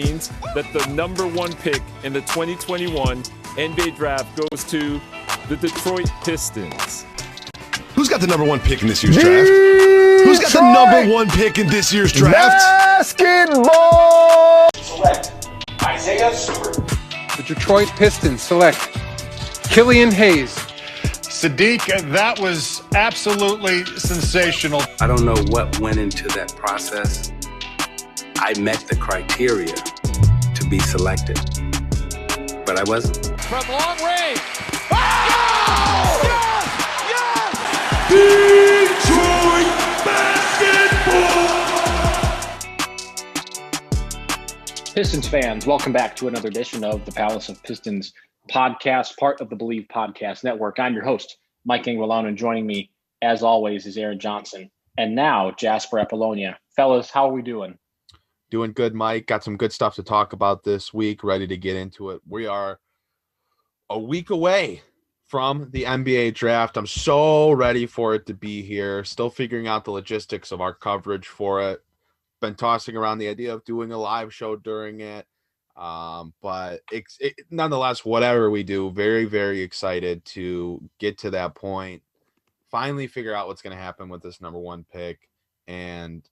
means that the number one pick in the 2021 NBA draft goes to the Detroit Pistons. Who's got the number one pick in this year's draft? Who's got the number one pick in this year's draft? Basketball! Select Isaiah Stewart. The Detroit Pistons select Killian Hayes. Sadiq, that was absolutely sensational. I don't know what went into that process. I met the criteria to be selected, but I wasn't. From long range. Oh! Yes! Detroit basketball! Pistons fans, welcome back to another edition of the Palace of Pistons Podcast, part of the Believe Podcast Network. I'm your host, Mike Anguilano, and joining me, as always, is Aaron Johnson. And now, Jasper Apollonia. Fellas, how are we doing? Doing good, Mike. Got some good stuff to talk about this week. Ready to get into it. We are a week away from the NBA draft. I'm so ready for it to be here. Still figuring out the logistics of our coverage for it. Been tossing around the idea of doing a live show during it. But nonetheless, whatever we do, very, very excited to get to that point. Finally figure out what's going to happen with this number one pick. And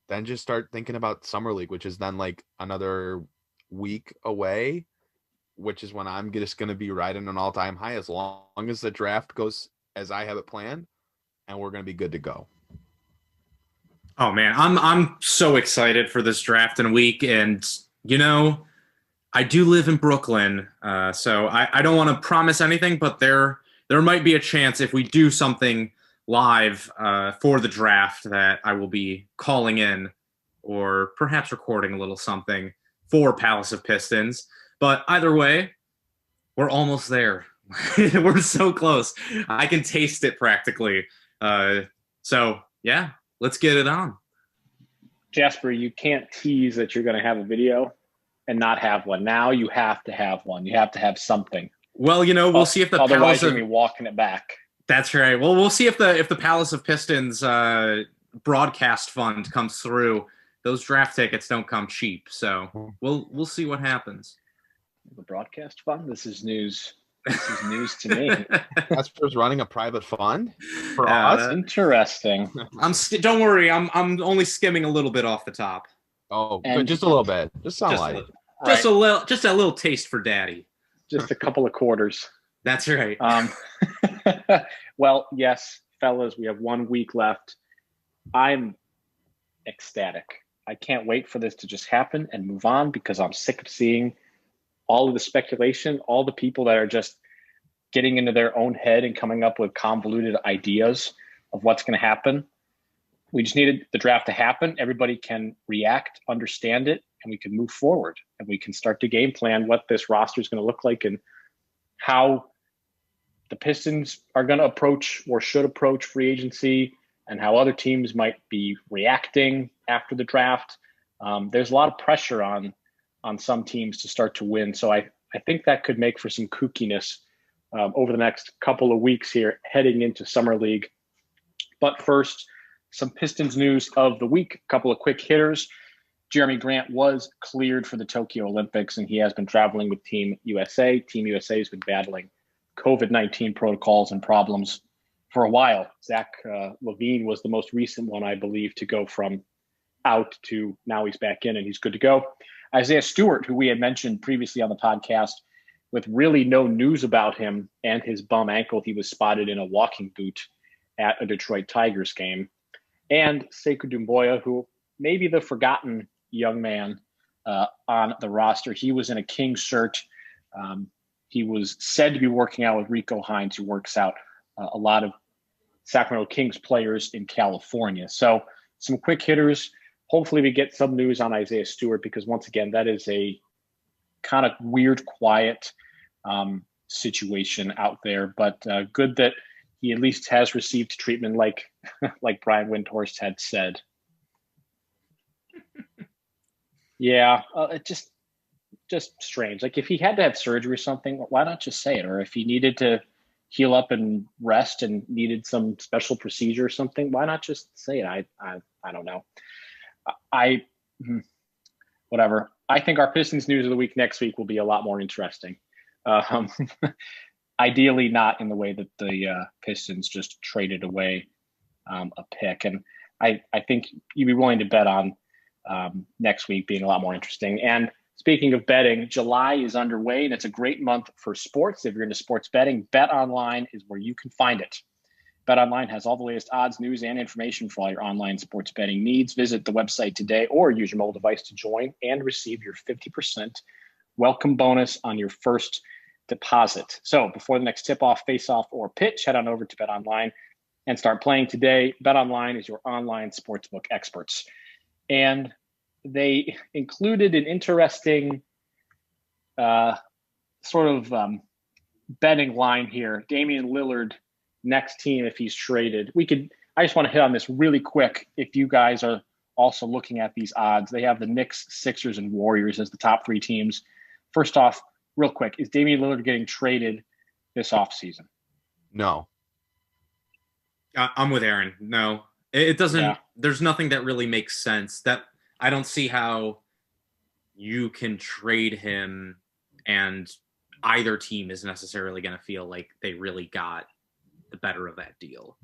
then just start thinking about Summer League, which is then like another week away, which is when I'm just going to be riding an all-time high as long as the draft goes as I have it planned, and we're going to be good to go. Oh man, I'm so excited for this draft in a week, and you know, I do live in Brooklyn, so I don't want to promise anything, but there might be a chance if we do something live for the draft that I will be calling in or perhaps recording a little something for Palace of Pistons. But either way, we're almost there. We're so close. I can taste it practically. So yeah, let's get it on. Jasper, you can't tease that you're going to have a video and not have one. Now you have to have one. You have to have something. Well, you know, we'll see if the Otherwise you're going to be walking it back. That's right. Well, we'll see if the Palace of Pistons broadcast fund comes through. Those draft tickets don't come cheap, so we'll see what happens. The broadcast fund? This is news. This is news to me. Jasper's running a private fund for us. Interesting. Don't worry. I'm only skimming a little bit off the top. Oh, good. Just a little bit. Just a little taste for daddy. Just a couple of quarters. That's right. Well, yes, fellas, we have 1 week left. I'm ecstatic. I can't wait for this to just happen and move on because I'm sick of seeing all of the speculation, all the people that are just getting into their own head and coming up with convoluted ideas of what's going to happen. We just needed the draft to happen. Everybody can react, understand it, and we can move forward. And we can start to game plan what this roster is going to look like and how the Pistons are going to approach or should approach free agency and how other teams might be reacting after the draft. There's a lot of pressure on some teams to start to win. So I think that could make for some kookiness over the next couple of weeks here heading into Summer League. But first, some Pistons news of the week. A couple of quick hitters. Jeremy Grant was cleared for the Tokyo Olympics, and he has been traveling with Team USA. Team USA has been battling COVID-19 protocols and problems for a while. Zach LaVine was the most recent one, I believe, to go from out to now he's back in and he's good to go. Isaiah Stewart, who we had mentioned previously on the podcast, with really no news about him and his bum ankle, he was spotted in a walking boot at a Detroit Tigers game. And Sekou Doumbouya, who may be the forgotten young man on the roster. He was in a Kings shirt. He was said to be working out with Rico Hines, who works out a lot of Sacramento Kings players in California. So some quick hitters. Hopefully we get some news on Isaiah Stewart because, once again, that is a kind of weird, quiet situation out there. But good that he at least has received treatment like Brian Windhorst had said. Yeah, it just strange. Like, if he had to have surgery or something, why not just say it? Or if he needed to heal up and rest and needed some special procedure or something, why not just say it? I don't know. Whatever. I think our Pistons news of the week next week will be a lot more interesting. Ideally, not in the way that the Pistons just traded away a pick. And I think you'd be willing to bet on next week being a lot more interesting. And speaking of betting, July is underway, and it's a great month for sports. If you're into sports betting, BetOnline is where you can find it. BetOnline has all the latest odds, news, and information for all your online sports betting needs. Visit the website today or use your mobile device to join and receive your 50% welcome bonus on your first deposit. So before the next tip-off, face-off, or pitch, head on over to BetOnline and start playing today. BetOnline is your online sportsbook experts. And they included an interesting betting line here. Damian Lillard, next team if he's traded. I just want to hit on this really quick if you guys are also looking at these odds. They have the Knicks, Sixers, and Warriors as the top 3 teams. First off, real quick, is Damian Lillard getting traded this offseason? No. I'm with Aaron. No. It doesn't. Yeah. There's nothing that really makes sense. That I don't see how you can trade him and either team is necessarily going to feel like they really got the better of that deal.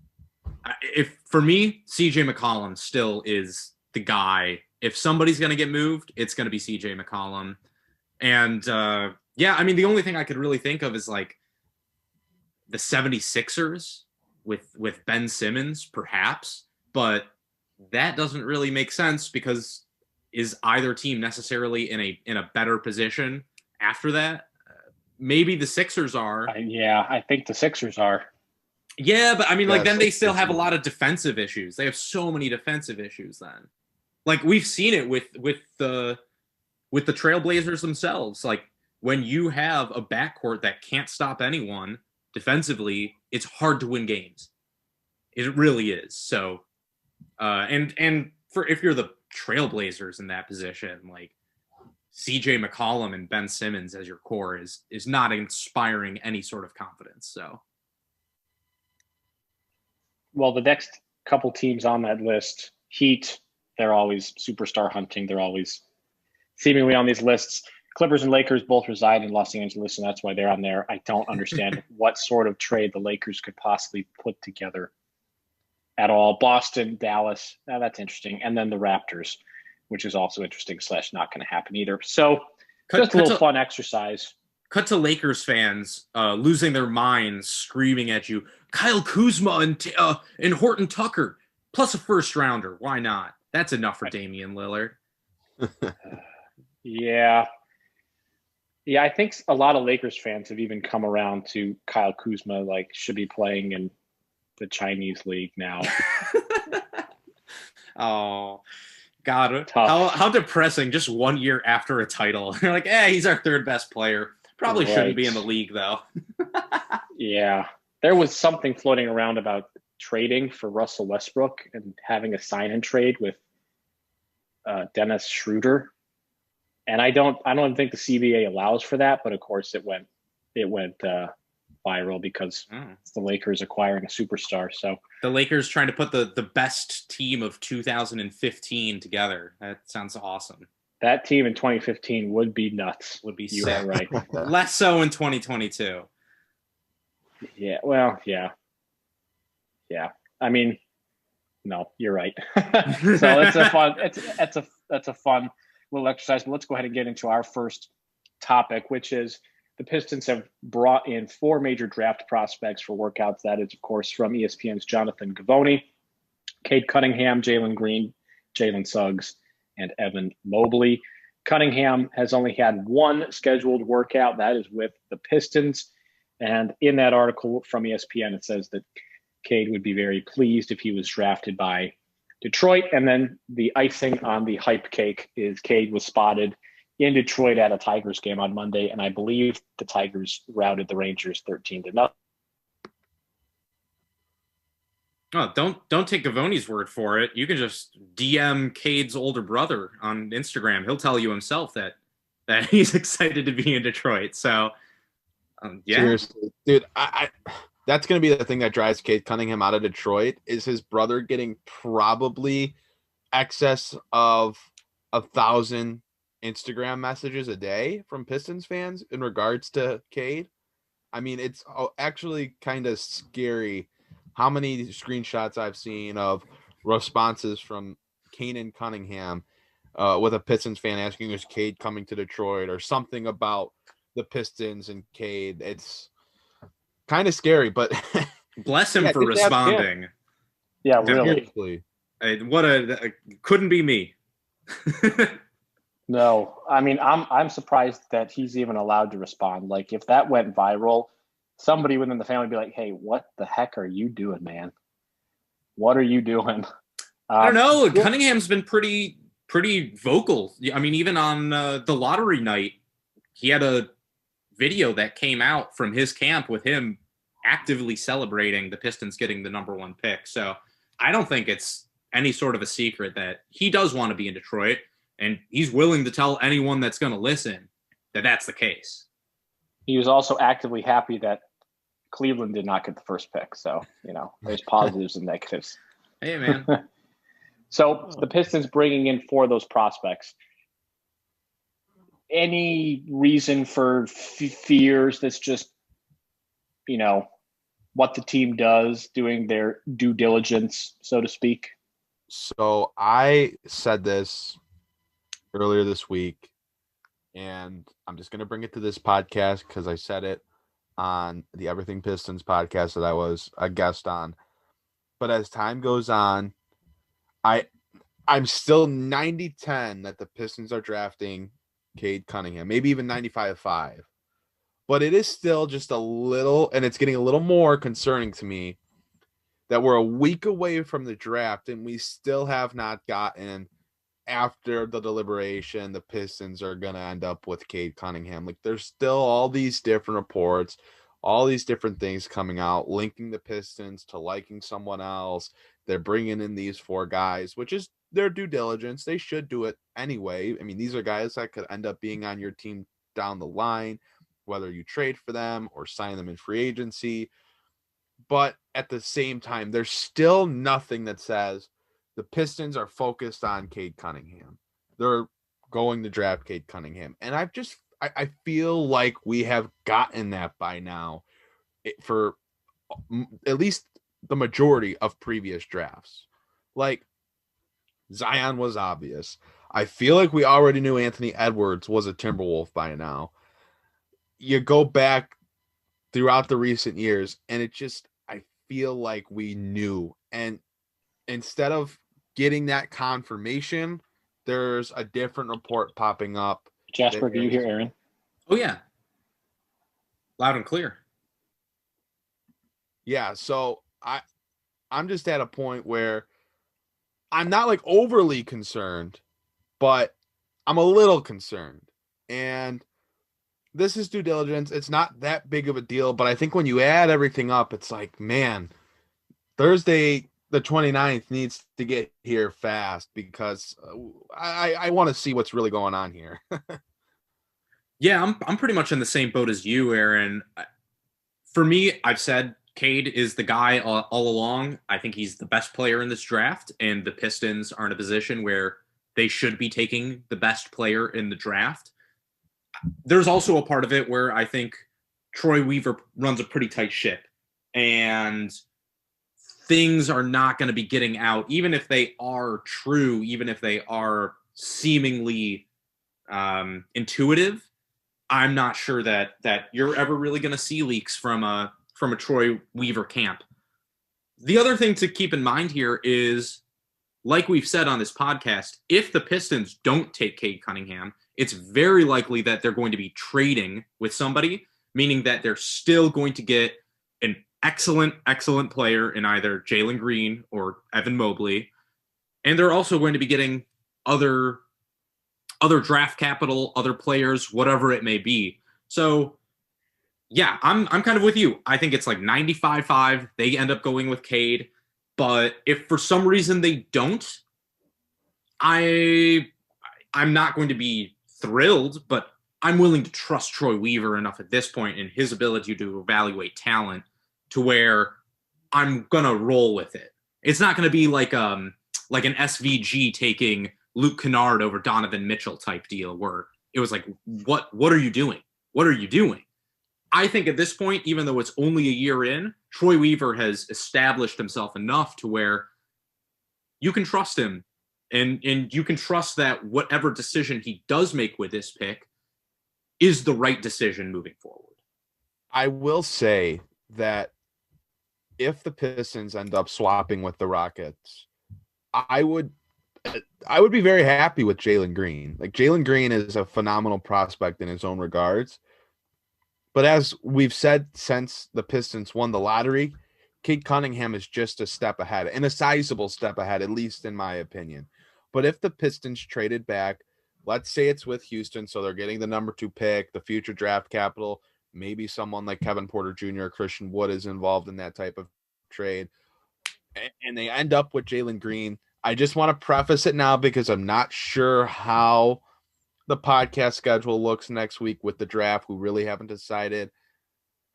If for me, CJ McCollum still is the guy. If somebody's going to get moved, it's going to be CJ McCollum. And the only thing I could really think of is like the 76ers with Ben Simmons, perhaps, but that doesn't really make sense because is either team necessarily in a better position after that? Maybe the Sixers are. I think the Sixers are. Yeah, but then they still have a lot of defensive issues. They have so many defensive issues then. Like we've seen it with the Trailblazers themselves. Like when you have a backcourt that can't stop anyone defensively, it's hard to win games. It really is. So and for if you're the Trailblazers in that position, like CJ McCollum and Ben Simmons as your core is not inspiring any sort of confidence. So well, the next couple teams on that list, Heat, they're always superstar hunting. They're always seemingly on these lists. Clippers and Lakers both reside in Los Angeles, and that's why they're on there. I don't understand what sort of trade the Lakers could possibly put together at all. Boston, Dallas, that's interesting. And then the Raptors, which is also interesting / not going to happen either. So just a little fun exercise. Cut to Lakers fans losing their minds, screaming at you, Kyle Kuzma and Horton Tucker, plus a first rounder. Why not? That's enough for Damian Lillard. Yeah, I think a lot of Lakers fans have even come around to Kyle Kuzma, like should be playing in the Chinese league now. Oh, God. How depressing just 1 year after a title. You're like, he's our third best player. Probably shouldn't be in the league, though. Yeah. There was something floating around about trading for Russell Westbrook and having a sign and trade with Dennis Schroeder. And I don't think the CBA allows for that, but of course it went viral because it's the Lakers acquiring a superstar. So the Lakers trying to put the best team of 2015 together. That sounds awesome. That team in 2015 would be nuts. Would be you sick. are right. Less so in 2022. Yeah. Well, yeah. I mean, no, you're right. So it's a fun. That's a fun little exercise. But let's go ahead and get into our first topic, which is the Pistons have brought in 4 major draft prospects for workouts. That is, of course, from ESPN's Jonathan Givony, Cade Cunningham, Jalen Green, Jalen Suggs, and Evan Mobley. Cunningham has only had 1 scheduled workout. That is with the Pistons. And in that article from ESPN, it says that Cade would be very pleased if he was drafted by Detroit. And then the icing on the hype cake is Cade was spotted in Detroit at a Tigers game on Monday. And I believe the Tigers routed the Rangers 13-0. Oh, don't take Gavoni's word for it. You can just DM Cade's older brother on Instagram. He'll tell you himself that he's excited to be in Detroit. So, yeah. Seriously, dude, I that's going to be the thing that drives Cade Cunningham out of Detroit is his brother getting probably excess of $1,000 Instagram messages a day from Pistons fans in regards to Cade. I mean, it's actually kind of scary how many screenshots I've seen of responses from Kanan Cunningham with a Pistons fan asking, is Cade coming to Detroit, or something about the Pistons and Cade. It's kind of scary, but bless him for responding. Yeah, really. Couldn't be me. No, I mean, I'm surprised that he's even allowed to respond. Like, if that went viral, somebody within the family would be like, "Hey, what the heck are you doing, man? What are you doing?" I don't know. Cunningham's been pretty vocal. I mean, even on the lottery night, he had a video that came out from his camp with him actively celebrating the Pistons getting the number 1 pick. So I don't think it's any sort of a secret that he does want to be in Detroit. And he's willing to tell anyone that's going to listen that that's the case. He was also actively happy that Cleveland did not get the first pick. So, there's positives and negatives. Hey, man. So the Pistons bringing in 4 of those prospects. Any reason for fears that's just, what the team does, doing their due diligence, so to speak? So I said this earlier this week, and I'm just going to bring it to this podcast because I said it on the Everything Pistons podcast that I was a guest on. But as time goes on, I'm still 90-10 that the Pistons are drafting Cade Cunningham, maybe even 95-5. But it is still just a little, and it's getting a little more concerning to me that we're a week away from the draft and we still have not gotten, after the deliberation, the Pistons are going to end up with Cade Cunningham. Like, there's still all these different reports, all these different things coming out, linking the Pistons to liking someone else. They're bringing in these 4 guys, which is their due diligence. They should do it anyway. I mean, these are guys that could end up being on your team down the line, whether you trade for them or sign them in free agency. But at the same time, there's still nothing that says the Pistons are focused on Cade Cunningham. They're going to draft Cade Cunningham. And I feel like we have gotten that by now for at least the majority of previous drafts. Like, Zion was obvious. I feel like we already knew Anthony Edwards was a Timberwolf by now. You go back throughout the recent years, and I feel like we knew. And instead of getting that confirmation, there's a different report popping up. Jasper, do you hear Aaron? Oh, yeah. Loud and clear. Yeah, so I'm just at a point where I'm not like overly concerned, but I'm a little concerned. And this is due diligence. It's not that big of a deal, but I think when you add everything up, it's like, man, Thursday the 29th needs to get here fast because I want to see what's really going on here. Yeah, I'm pretty much in the same boat as you, Aaron. For me, I've said Cade is the guy all along. I think he's the best player in this draft, and the Pistons are in a position where they should be taking the best player in the draft. There's also a part of it where I think Troy Weaver runs a pretty tight ship, and things are not going to be getting out, even if they are true, even if they are seemingly intuitive. I'm not sure that you're ever really going to see leaks from a Troy Weaver camp. The other thing to keep in mind here is, like we've said on this podcast, if the Pistons don't take Cade Cunningham, it's very likely that they're going to be trading with somebody, meaning that they're still going to get an excellent player in either Jalen Green or Evan Mobley. And they're also going to be getting other draft capital, other players, whatever it may be. So yeah, I'm kind of with you. I think it's like 95-5. They end up going with Cade. But if for some reason they don't, I'm not going to be thrilled, but I'm willing to trust Troy Weaver enough at this point in his ability to evaluate talent to where I'm going to roll with it. It's not going to be like an SVG taking Luke Kennard over Donovan Mitchell type deal where it was like, what are you doing? What are you doing? I think at this point, even though it's only a year in, Troy Weaver has established himself enough to where you can trust him and you can trust that whatever decision he does make with this pick is the right decision moving forward. I will say that if the Pistons end up swapping with the Rockets, I would be very happy with Jalen Green. Like, Jalen Green is a phenomenal prospect in his own regards. But as we've said since the Pistons won the lottery, Cade Cunningham is just a step ahead, and a sizable step ahead, at least in my opinion. But if the Pistons traded back, let's say it's with Houston, so they're getting the number 2 pick, the future draft capital, maybe someone like Kevin Porter Jr. or Christian Wood is involved in that type of trade, and they end up with Jalen Green. I just want to preface it now because I'm not sure how the podcast schedule looks next week with the draft. We really haven't decided.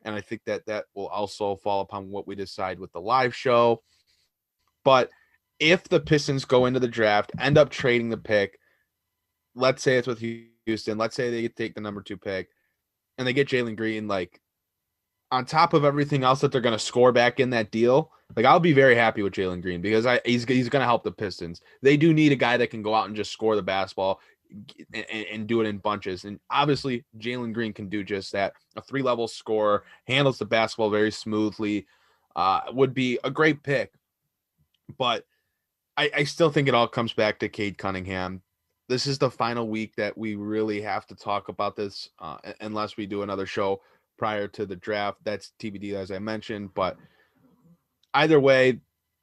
And I think that will also fall upon what we decide with the live show. But if the Pistons go into the draft, end up trading the pick, let's say it's with Houston, let's say they take the number 2 pick and they get Jalen Green, like, on top of everything else that they're going to score back in that deal, like, I'll be very happy with Jalen Green because he's going to help the Pistons. They do need a guy that can go out and just score the basketball and do it in bunches. And obviously Jalen Green can do just that. A 3-level scorer, handles the basketball very smoothly, would be a great pick. But I still think it all comes back to Cade Cunningham. This is the final week that we really have to talk about this, unless we do another show prior to the draft. That's TBD, as I mentioned. But either way,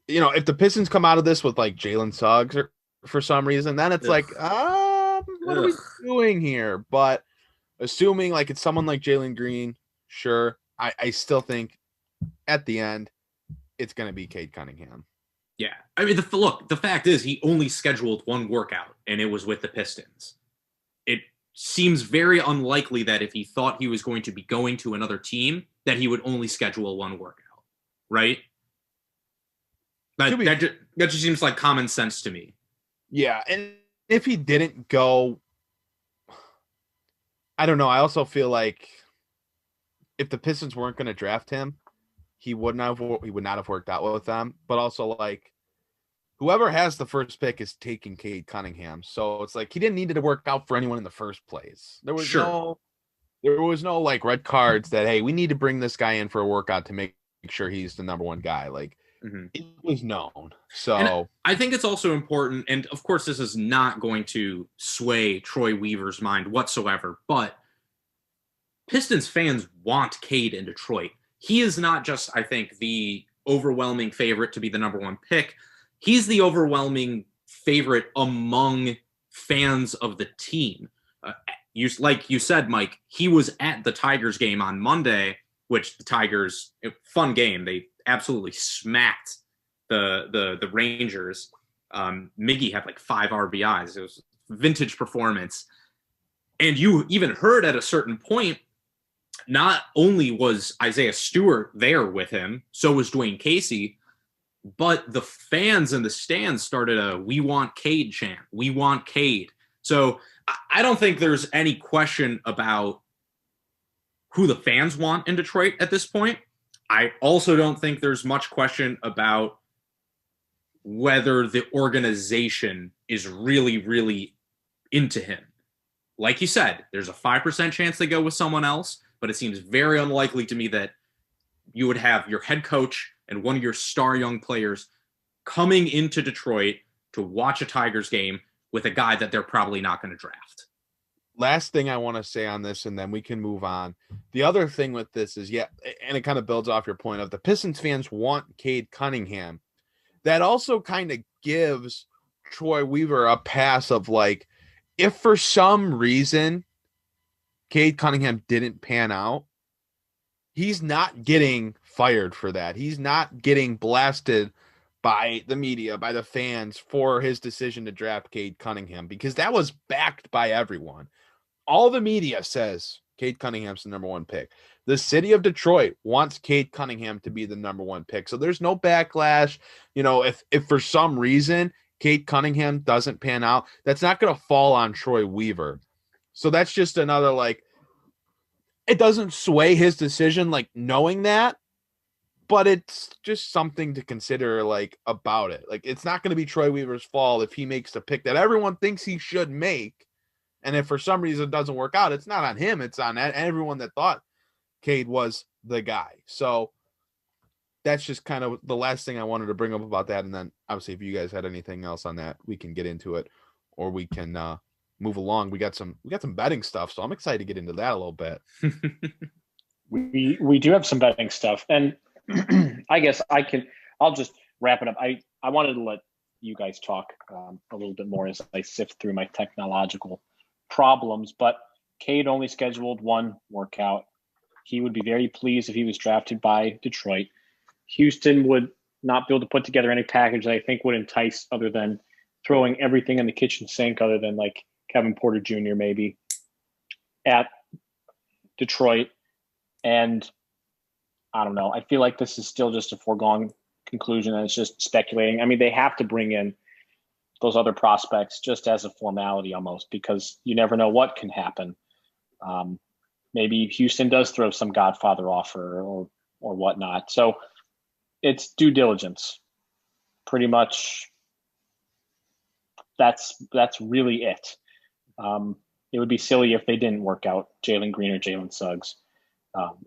if the Pistons come out of this with like Jalen Suggs or for some reason, then it's like, what are we doing here? But assuming like it's someone like Jalen Green, sure. I still think at the end it's going to be Cade Cunningham. Yeah. I mean, the fact is he only scheduled one workout, and it was with the Pistons. It seems very unlikely that if he thought he was going to be going to another team, that he would only schedule one workout, right? That just seems like common sense to me. Yeah, and if he didn't go, I don't know. I also feel like if the Pistons weren't going to draft him, he would not have worked out with them. But also, like, whoever has the first pick is taking Cade Cunningham, so it's like he didn't need to work out for anyone in the first place. There was no like red cards that, hey, we need to bring this guy in for a workout to make sure he's the number 1 guy. Like, it was known. So and I think it's also important, and of course this is not going to sway Troy Weaver's mind whatsoever, but Pistons fans want Cade in Detroit. He is not just, I think, the overwhelming favorite to be the number 1 pick. He's the overwhelming favorite among fans of the team. Like you said, Mike, he was at the Tigers game on Monday, which the Tigers, fun game. They absolutely smacked the Rangers. Miggy had like 5 RBIs. It was vintage performance. And you even heard at a certain point, not only was Isaiah Stewart there with him, so was Dwayne Casey, but the fans in the stands started a "We want Cade" chant. We want Cade. So I don't think there's any question about who the fans want in Detroit at this point. I also don't think there's much question about whether the organization is really, really into him. Like you said, there's a 5% chance they go with someone else, but it seems very unlikely to me that you would have your head coach and one of your star young players coming into Detroit to watch a Tigers game with a guy that they're probably not going to draft. Last thing I want to say on this, and then we can move on. The other thing with this is, and it kind of builds off your point of the Pistons fans want Cade Cunningham. That also kind of gives Troy Weaver a pass of like, if for some reason Cade Cunningham didn't pan out, he's not getting fired for that. He's not getting blasted by the media, by the fans for his decision to draft Cade Cunningham, because that was backed by everyone. All the media says Cade Cunningham's the number 1 pick. The city of Detroit wants Cade Cunningham to be the number 1 pick. So there's no backlash. If for some reason Cade Cunningham doesn't pan out, that's not going to fall on Troy Weaver. So that's just another, like, it doesn't sway his decision, like, knowing that, but it's just something to consider, like, about it. Like, it's not going to be Troy Weaver's fault if he makes the pick that everyone thinks he should make. And if for some reason it doesn't work out, it's not on him. It's on everyone that thought Cade was the guy. So that's just kind of the last thing I wanted to bring up about that. And then obviously if you guys had anything else on that, we can get into it, or we can move along. We got some betting stuff, so I'm excited to get into that a little bit. We do have some betting stuff, and I guess I'll just wrap it up. I wanted to let you guys talk a little bit more as I sift through my technological problems, but Cade only scheduled one workout. He would be very pleased if he was drafted by Detroit. Houston would not be able to put together any package that I think would entice, other than throwing everything in the kitchen sink, other than like Kevin Porter Jr. maybe at Detroit. And I don't know. I feel like this is still just a foregone conclusion, and it's just speculating. I mean, they have to bring in those other prospects just as a formality almost, because you never know what can happen. Maybe Houston does throw some Godfather offer or whatnot. So it's due diligence. Pretty much that's really it. It would be silly if they didn't work out Jalen Green or Jalen Suggs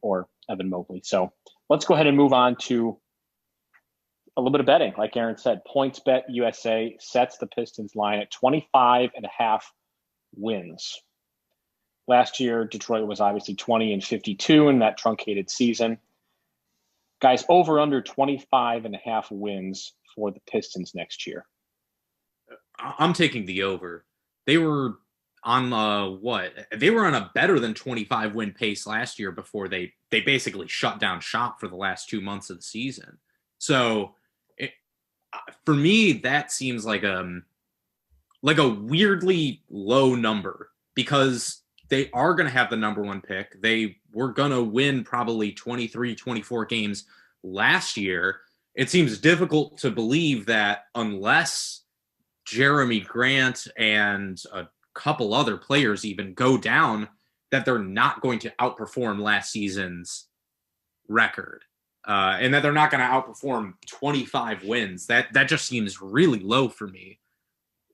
or Evan Mobley. So let's go ahead and move on to a little bit of betting. Like Aaron said, PointsBet USA sets the Pistons line at 25.5 wins. Last year, Detroit was obviously 20-52 in that truncated season. Guys, over under 25.5 wins for the Pistons next year. I'm taking the over. They were on They were on a better than 25 win pace last year before they basically shut down shop for the last 2 months of the season. So for me, that seems like a weirdly low number, because they are going to have the number one pick. They were going to win probably 23, 24 games last year. It seems difficult to believe that unless Jeremy Grant and a couple other players even go down, that they're not going to outperform last season's record. And that they're not going to outperform 25 wins. That just seems really low for me,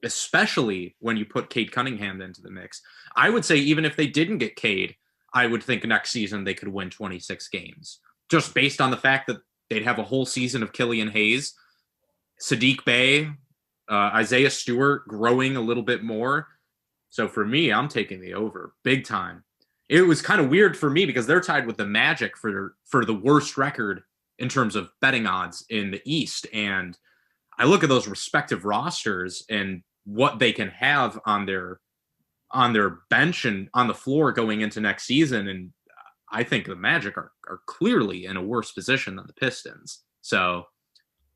especially when you put Cade Cunningham into the mix. I would say even if they didn't get Cade, I would think next season they could win 26 games, just based on the fact that they'd have a whole season of Killian Hayes, Saddiq Bey, Isaiah Stewart growing a little bit more. So for me, I'm taking the over big time. It was kind of weird for me because they're tied with the Magic for the worst record in terms of betting odds in the East. And I look at those respective rosters and what they can have on their bench and on the floor going into next season. And I think the Magic are clearly in a worse position than the Pistons. So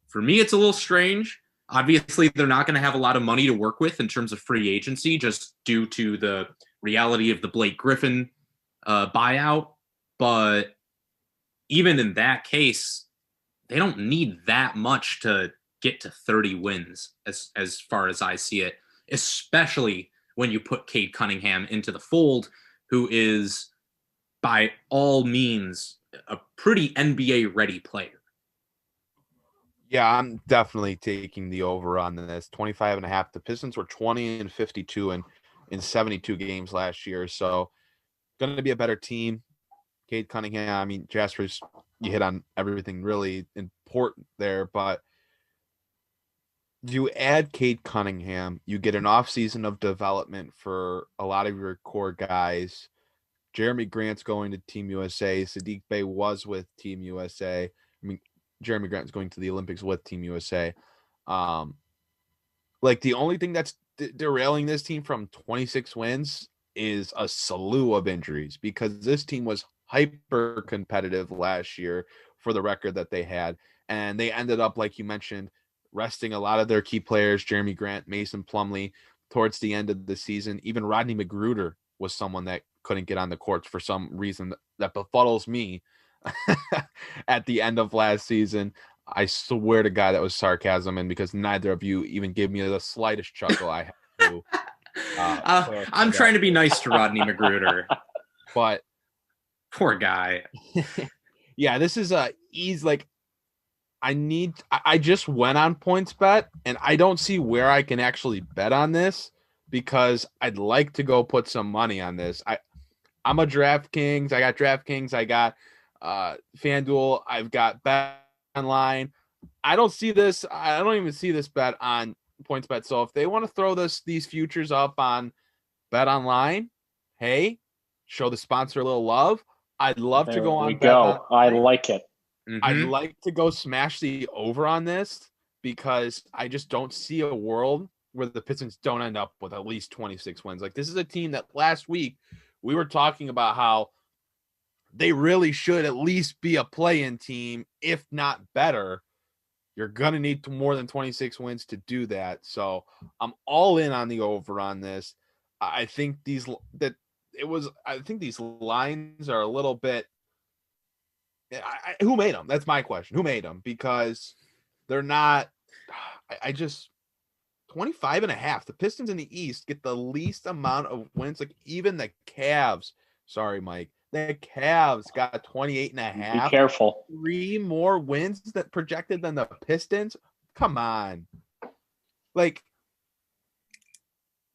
for me, it's a little strange. Obviously, they're not going to have a lot of money to work with in terms of free agency, just due to the reality of the Blake Griffin buyout. But even in that case, they don't need that much to get to 30 wins as far as I see it, especially when you put Cade Cunningham into the fold, who is by all means a pretty NBA ready player. Yeah, I'm definitely taking the over on this 25.5. The Pistons were 20-52 in 72 games last year. So going to be a better team. Cade Cunningham, I mean, Jasper's, you hit on everything really important there, but you add Cade Cunningham, you get an offseason of development for a lot of your core guys. Jeremy Grant's going to Team USA. Saddiq Bey was with Team USA. I mean, Jeremy Grant's going to the Olympics with Team USA. Like, the only thing that's derailing this team from 26 wins is a slew of injuries, because this team was hyper competitive last year for the record that they had. And they ended up, like you mentioned, resting a lot of their key players, Jeremy Grant, Mason Plumlee, towards the end of the season. Even Rodney McGruder was someone that couldn't get on the courts for some reason that befuddles me at the end of last season. I swear to God that was sarcasm, and because neither of you even gave me the slightest chuckle, I have to. I'm trying to be nice to Rodney Magruder, but poor guy. Yeah, this is he's like, I just went on PointsBet, and I don't see where I can actually bet on this because I'd like to go put some money on this. I'm a DraftKings. I got DraftKings. I got FanDuel. I've got Bet Online. I don't see this. I don't even see this bet on PointsBet. So if they want to throw these futures up on Bet Online, hey, show the sponsor a little love. I'd love to go on. I like it. Mm-hmm. I'd like to go smash the over on this because I just don't see a world where the Pistons don't end up with at least 26 wins. Like, this is a team that last week we were talking about how they really should at least be a play-in team, if not better. You're going to need more than 26 wins to do that. So I'm all in on the over on this. I think these lines are a little bit. Who made them? That's my question. Who made them? Because they're not. I just 25.5. The Pistons in the East get the least amount of wins. Like, even the Cavs. Sorry, Mike. The Cavs got 28.5. Be careful. 3 more wins that projected than the Pistons. Come on. Like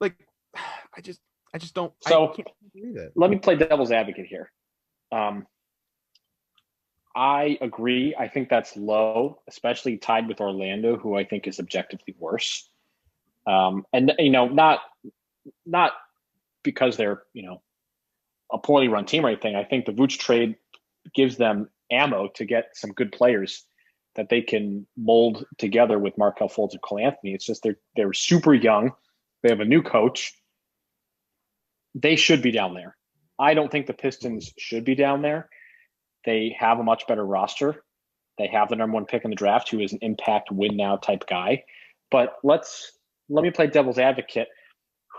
I just don't. So I can't believe it. Let me play devil's advocate here. I agree. I think that's low, especially tied with Orlando, who I think is objectively worse. And not because they're a poorly run team or anything. I think the Vooch trade gives them ammo to get some good players that they can mold together with Markelle Fultz and Cole Anthony. It's just they're super young. They have a new coach. They should be down there. I don't think the Pistons should be down there. They have a much better roster. They have the number 1 pick in the draft, who is an impact win now type guy. But let me play devil's advocate.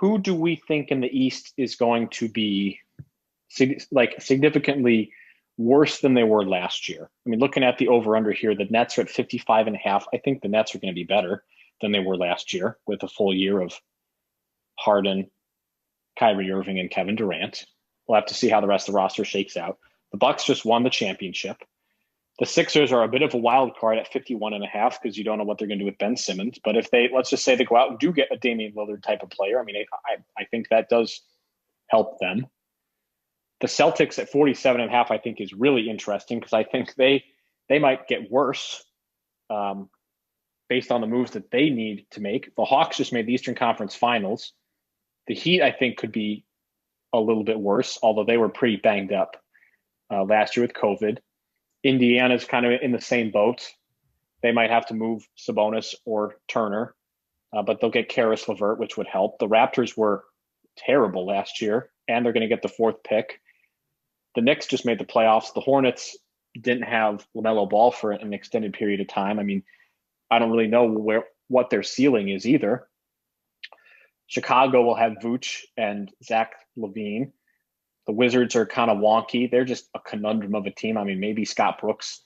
Who do we think in the East is going to be significantly worse than they were last year? I mean, looking at the over-under here, the Nets are at 55.5. I think the Nets are going to be better than they were last year with a full year of Harden, Kyrie Irving, and Kevin Durant. We'll have to see how the rest of the roster shakes out. The Bucks just won the championship. The Sixers are a bit of a wild card at 51.5 because you don't know what they're going to do with Ben Simmons. But if let's just say they go out and do get a Damian Lillard type of player, I mean, I think that does help them. The Celtics at 47.5, I think, is really interesting because I think they might get worse based on the moves that they need to make. The Hawks just made the Eastern Conference Finals. The Heat, I think, could be a little bit worse, although they were pretty banged up last year with COVID. Indiana's kind of in the same boat. They might have to move Sabonis or Turner, but they'll get Karis LeVert, which would help. The Raptors were terrible last year, and they're going to get the 4th pick. The Knicks just made the playoffs. The Hornets didn't have LaMelo Ball for an extended period of time. I mean, I don't really know what their ceiling is either. Chicago will have Vooch and Zach LaVine. The Wizards are kind of wonky. They're just a conundrum of a team. I mean, maybe Scott Brooks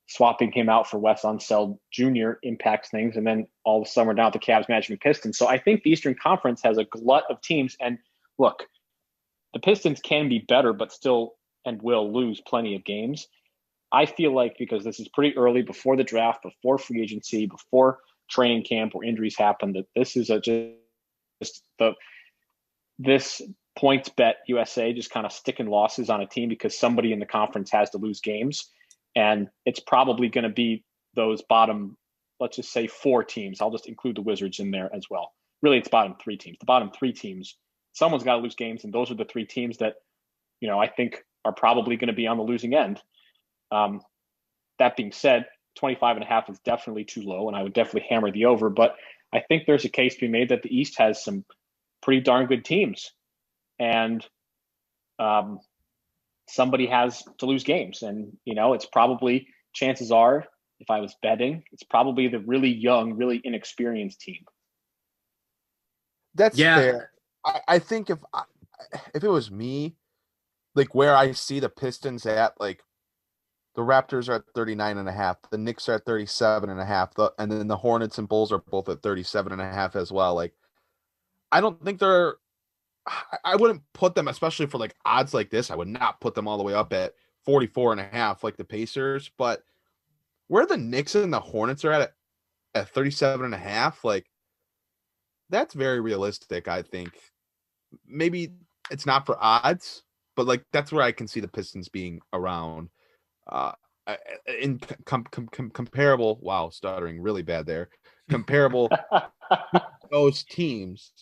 swapping him out for Wes Unseld Jr. impacts things. And then all of a sudden we're down at the Cavs managing Pistons. So I think the Eastern Conference has a glut of teams. And look, the Pistons can be better, but still and will lose plenty of games. I feel like because this is pretty early before the draft, before free agency, before training camp where injuries happen, that this is this PointsBet USA just kind of sticking losses on a team because somebody in the conference has to lose games. And it's probably going to be those bottom, let's just say 4 teams. I'll just include the Wizards in there as well. Really, it's bottom 3 teams. The bottom 3 teams, someone's got to lose games. And those are the 3 teams that, I think are probably going to be on the losing end. That being said, 25.5 is definitely too low, and I would definitely hammer the over. But I think there's a case to be made that the East has some pretty darn good teams. And somebody has to lose games. And, it's probably, chances are, if I was betting, it's probably the really young, really inexperienced team. That's fair. I think if it was me, like where I see the Pistons at, like The Raptors are at 39.5. The Knicks are at 37.5. And then the Hornets and Bulls are both at 37.5 as well. Like, I don't think I wouldn't put them, especially for like odds like this. I would not put them all the way up at 44.5 like the Pacers. But where the Knicks and the Hornets are at 37.5, like, that's very realistic, I think. Maybe it's not for odds, but like that's where I can see the Pistons being around. In comparable, wow, stuttering really bad there. Comparable those teams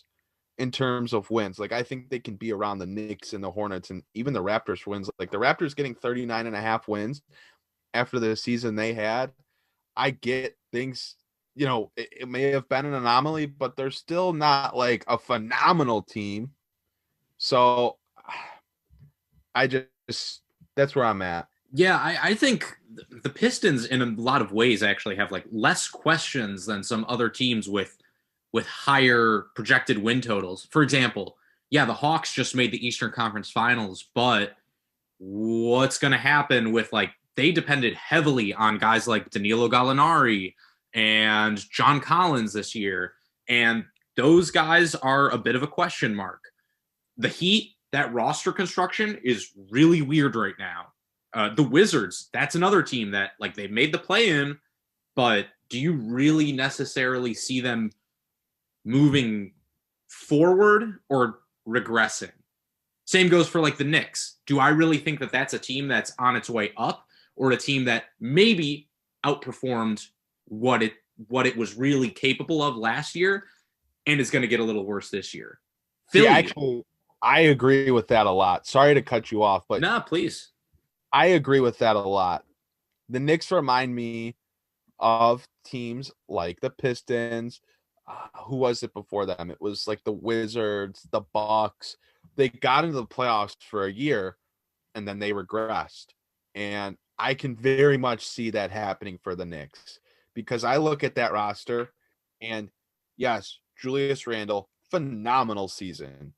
in terms of wins. Like, I think they can be around the Knicks and the Hornets and even the Raptors for wins. Like, the Raptors getting 39.5 wins after the season they had. I get things, it may have been an anomaly, but they're still not like a phenomenal team. So that's where I'm at. Yeah, I think the Pistons in a lot of ways actually have like less questions than some other teams with higher projected win totals. For example, yeah, the Hawks just made the Eastern Conference Finals, but what's going to happen with like they depended heavily on guys like Danilo Gallinari and John Collins this year, and those guys are a bit of a question mark. The Heat, that roster construction is really weird right now. The Wizards, that's another team that like they made the play-in, but do you really necessarily see them moving forward or regressing? Same goes for like the Knicks. Do I really think that that's a team that's on its way up, or a team that maybe outperformed what it was really capable of last year and is going to get a little worse this year? Philly. Yeah, actually, I agree with that a lot. Sorry to cut you off, but nah, please. I agree with that a lot. The Knicks remind me of teams like the Pistons. Who was it before them? It was like the Wizards, the Bucks. They got into the playoffs for a year, and then they regressed. And I can very much see that happening for the Knicks, because I look at that roster, and yes, Julius Randle, phenomenal season.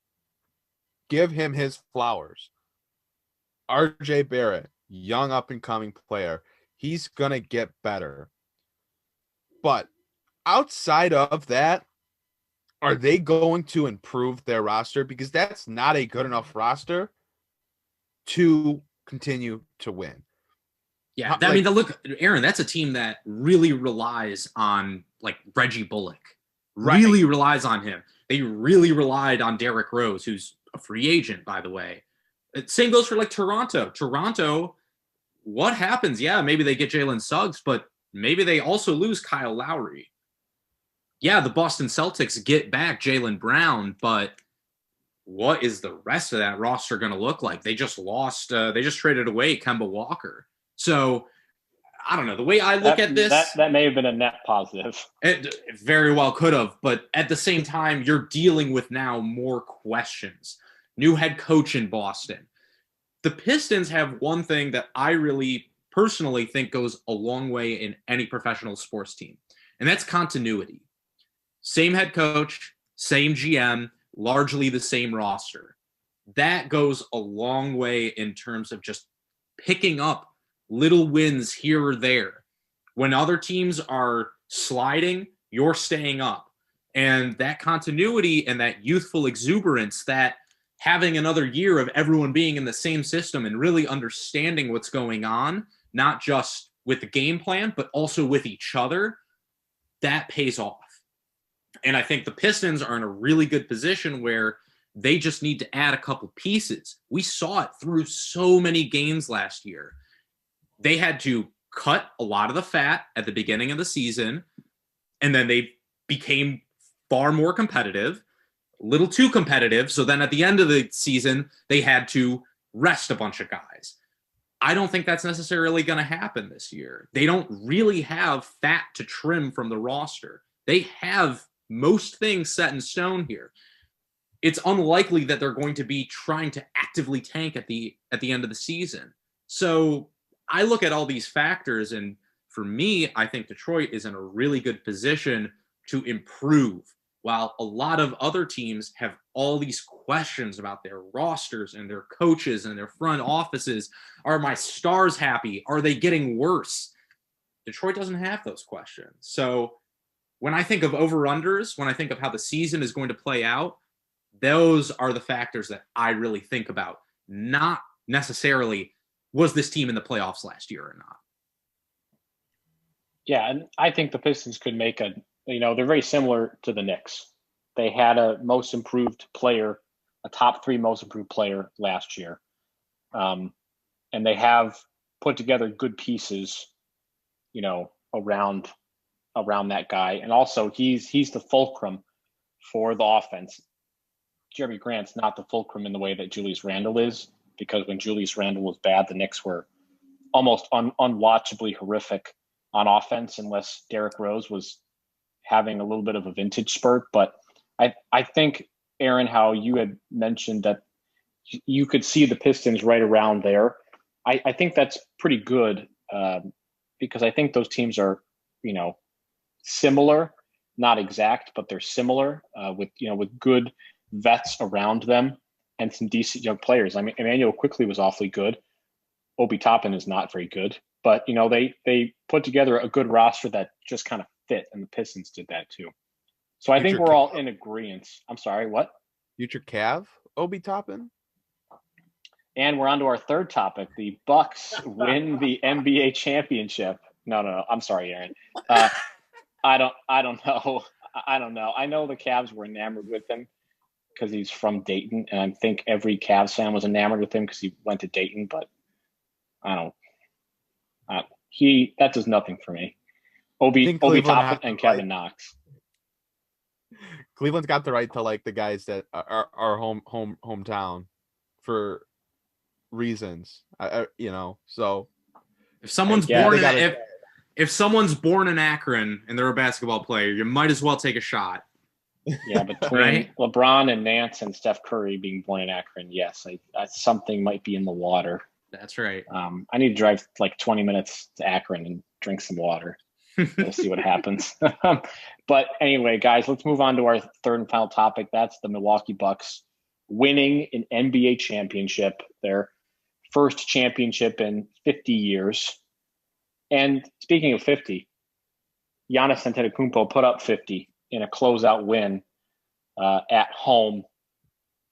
Give him his flowers. RJ Barrett, young up-and-coming player. He's going to get better. But outside of that, are they going to improve their roster? Because that's not a good enough roster to continue to win. Yeah, I mean, look, Aaron, that's a team that really relies on, like, Reggie Bullock. Really relies on him. They really relied on Derrick Rose, who's a free agent, by the way. Same goes for like Toronto. Toronto, what happens? Yeah, maybe they get Jalen Suggs, but maybe they also lose Kyle Lowry. Yeah, the Boston Celtics get back Jaylen Brown, but what is the rest of that roster going to look like? They just lost. They just traded away Kemba Walker. So I don't know. The way I look at this, that may have been a net positive. It very well could have, but at the same time, you're dealing with now more questions. New head coach in Boston. The Pistons have one thing that I really personally think goes a long way in any professional sports team, and that's continuity. Same head coach, same GM, largely the same roster. That goes a long way in terms of just picking up little wins here or there. When other teams are sliding, you're staying up. And that continuity and that youthful exuberance, that having another year of everyone being in the same system and really understanding what's going on, not just with the game plan, but also with each other, that pays off. And I think the Pistons are in a really good position where they just need to add a couple pieces. We saw it through so many games last year. They had to cut a lot of the fat at the beginning of the season, and then they became far more competitive, a little too competitive. So then at the end of the season, they had to rest a bunch of guys. I don't think that's necessarily going to happen this year. They don't really have fat to trim from the roster. They have most things set in stone here. It's unlikely that they're going to be trying to actively tank at the end of the season. So I look at all these factors, and for me, I think Detroit is in a really good position to improve while a lot of other teams have all these questions about their rosters and their coaches and their front offices. Are my stars happy? Are they getting worse? Detroit doesn't have those questions. So when I think of over-unders, when I think of how the season is going to play out, those are the factors that I really think about, not necessarily was this team in the playoffs last year or not. Yeah, and I think the Pistons could make they're very similar to the Knicks. They had a most improved player, a top 3 most improved player last year. And they have put together good pieces, around that guy. And also he's the fulcrum for the offense. Jeremy Grant's not the fulcrum in the way that Julius Randle is, because when Julius Randle was bad, the Knicks were almost unwatchably horrific on offense, unless Derrick Rose was having a little bit of a vintage spurt. But I think, Aaron, how you had mentioned that you could see the Pistons right around there. I think that's pretty good, because I think those teams are, similar, not exact, but they're similar, with good vets around them and some decent young players. I mean, Emmanuel Quickley was awfully good. Obi Toppin is not very good, but they put together a good roster that just kind of fit, and the Pistons did that too. So I think we're all in agreement. I'm sorry, what? Future Cav, Obi Toppin? And we're on to our third topic. The Bucks win the NBA championship. No. I'm sorry, Aaron. I don't know. I don't know. I know the Cavs were enamored with him because he's from Dayton, and I think every Cavs fan was enamored with him because he went to Dayton. But that does nothing for me. Obi Toppin and Kevin Knox. Cleveland's got the right to like the guys that are hometown for reasons, So if someone's if someone's born in Akron and they're a basketball player, you might as well take a shot. Yeah, between right? LeBron and Nance and Steph Curry being born in Akron, yes, something might be in the water. That's right. I need to drive like 20 minutes to Akron and drink some water. We'll see what happens. But anyway, guys, let's move on to our third and final topic. That's the Milwaukee Bucks winning an NBA championship, their first championship in 50 years. And speaking of 50, Giannis Antetokounmpo put up 50 in a closeout win at home.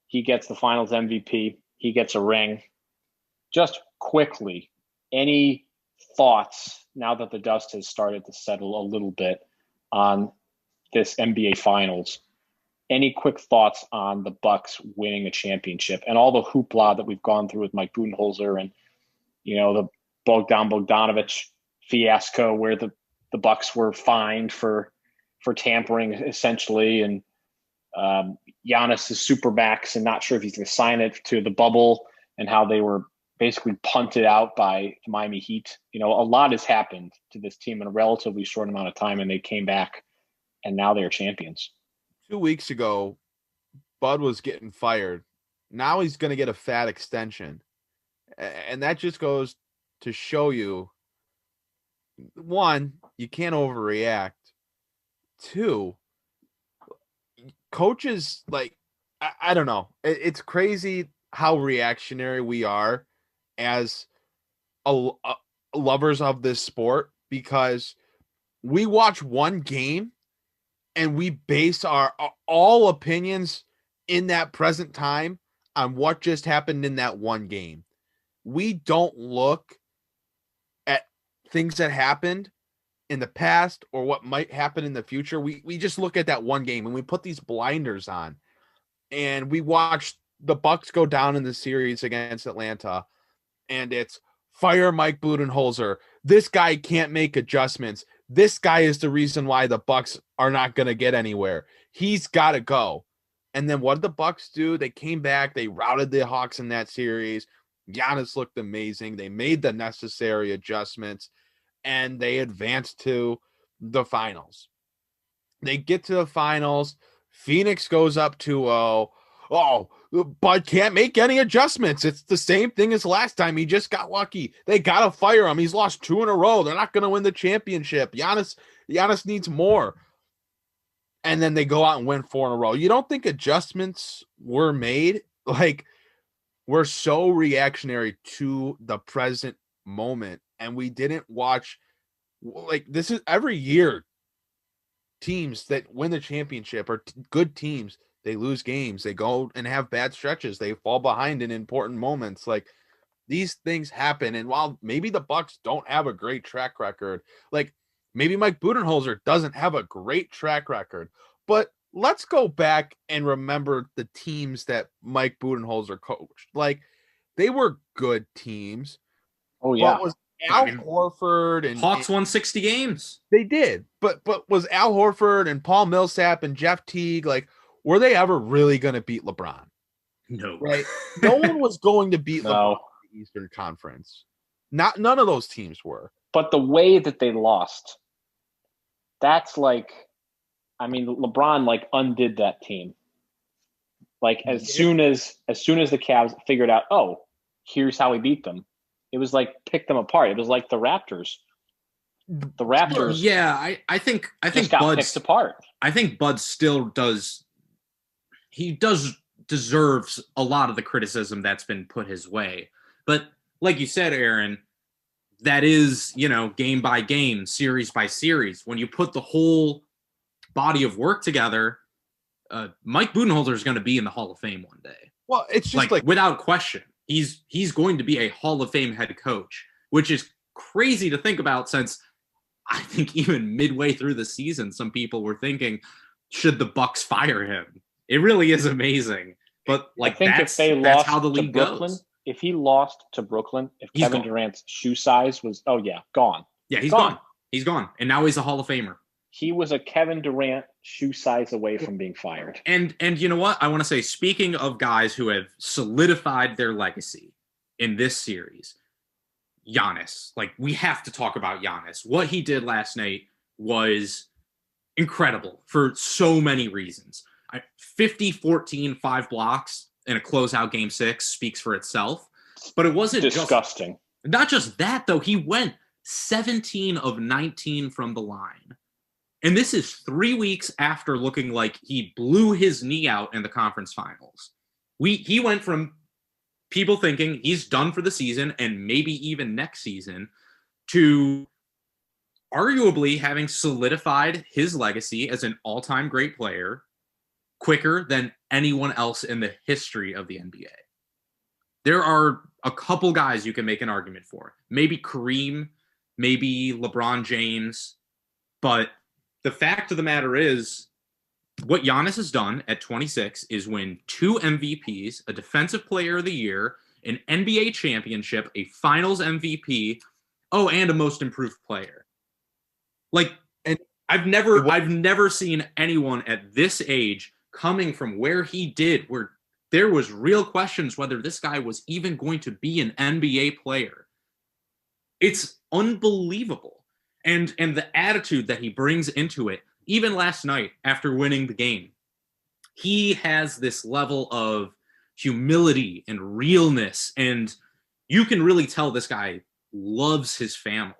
He gets the Finals MVP. He gets a ring. Just quickly, any thoughts now that the dust has started to settle a little bit on this NBA Finals? Any quick thoughts on the Bucks winning a championship and all the hoopla that we've gone through with Mike Budenholzer and, the Bogdanovich fiasco where the Bucks were fined for tampering essentially, and Giannis is supermax and not sure if he's going to sign it to the bubble, and how they were basically punted out by the Miami Heat. A lot has happened to this team in a relatively short amount of time, and they came back, and now they're champions. 2 weeks ago, Bud was getting fired. Now he's going to get a fat extension. And that just goes to show you, one, you can't overreact. Two, coaches, I don't know. It's crazy how reactionary we are as lovers of this sport, because we watch one game and we base our all opinions in that present time on what just happened in that one game. We don't look at things that happened in the past or what might happen in the future. We just look at that one game and we put these blinders on, and we watch the Bucks go down in the series against Atlanta, and it's fire Mike Budenholzer. This guy can't make adjustments. This guy is the reason why the Bucks are not going to get anywhere. He's got to go. And then what did the Bucks do? They came back. They routed the Hawks in that series. Giannis looked amazing. They made the necessary adjustments, and they advanced to the finals. They get to the finals. Phoenix goes up 2-0. Oh, Bud can't make any adjustments. It's the same thing as last time. He just got lucky. They got to fire him. He's lost 2 in a row. They're not going to win the championship. Giannis needs more. and then they go out and win 4 in a row. You don't think adjustments were made? Like, we're so reactionary to the present moment, and we didn't watch. Like, this is every year, teams that win the championship are good teams. They lose games. They go and have bad stretches. They fall behind in important moments. Like, these things happen. And while maybe the Bucks don't have a great track record, like maybe Mike Budenholzer doesn't have a great track record, but let's go back and remember the teams that Mike Budenholzer coached. Like, they were good teams. Oh yeah. But was Al Horford and Hawks won 60 games. They did. But was Al Horford and Paul Millsap and Jeff Teague, like, were they ever really going to beat LeBron? No. Right? No one was going to beat LeBron in the Eastern Conference. None of those teams were. But the way that they lost, that's like, I mean, LeBron like undid that team. Like as soon as the Cavs figured out, oh, here's how we beat them. It was like pick them apart. It was like the Raptors. The Raptors. Yeah, I think got Bud's picked apart. I think Bud still does. He deserves a lot of the criticism that's been put his way. But like you said, Aaron, that is, game by game, series by series. When you put the whole body of work together, Mike Budenholzer is going to be in the Hall of Fame one day. Well, it's just like without question, he's going to be a Hall of Fame head coach, which is crazy to think about, since I think even midway through the season, some people were thinking, should the Bucks fire him? It really is amazing. But like, I think that's how the league goes. If he lost to Brooklyn, if Kevin Durant's shoe size was, gone. Yeah, he's gone. He's gone. And now he's a Hall of Famer. He was a Kevin Durant shoe size away from being fired. And you know what? I want to say, speaking of guys who have solidified their legacy in this series, Giannis. Like, we have to talk about Giannis. What he did last night was incredible for so many reasons. 50, 14, 5 blocks in a closeout game 6 speaks for itself. But it wasn't disgusting. Not just that, though. He went 17 of 19 from the line. And this is 3 weeks after looking like he blew his knee out in the conference finals. He went from people thinking he's done for the season and maybe even next season to arguably having solidified his legacy as an all-time great player quicker than anyone else in the history of the NBA. There are a couple guys you can make an argument for. Maybe Kareem, maybe LeBron James, but the fact of the matter is, what Giannis has done at 26 is win 2 MVPs, a Defensive Player of the Year, an NBA championship, a Finals MVP, and a Most Improved Player. Like, and I've never seen anyone at this age coming from where he did, where there was real questions whether this guy was even going to be an NBA player. It's unbelievable. And the attitude that he brings into it, even last night after winning the game, he has this level of humility and realness. And you can really tell this guy loves his family.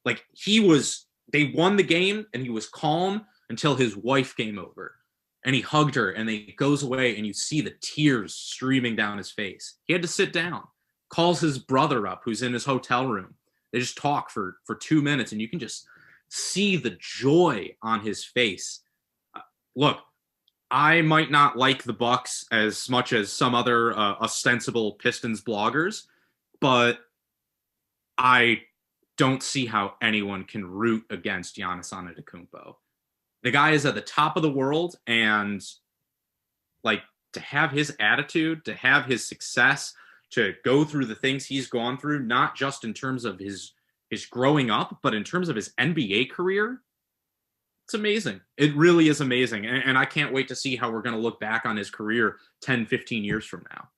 Like, they won the game and he was calm until his wife came over and he hugged her, and then he goes away and you see the tears streaming down his face. He had to sit down, calls his brother up who's in his hotel room. They just talk for 2 minutes, and you can just see the joy on his face. Look, I might not like the Bucks as much as some other ostensible Pistons bloggers, but I don't see how anyone can root against Giannis Antetokounmpo. The guy is at the top of the world, and like, to have his attitude, to have his success, to go through the things he's gone through, not just in terms of his growing up, but in terms of his NBA career, it's amazing. It really is amazing. And I can't wait to see how we're going to look back on his career 10, 15 years from now.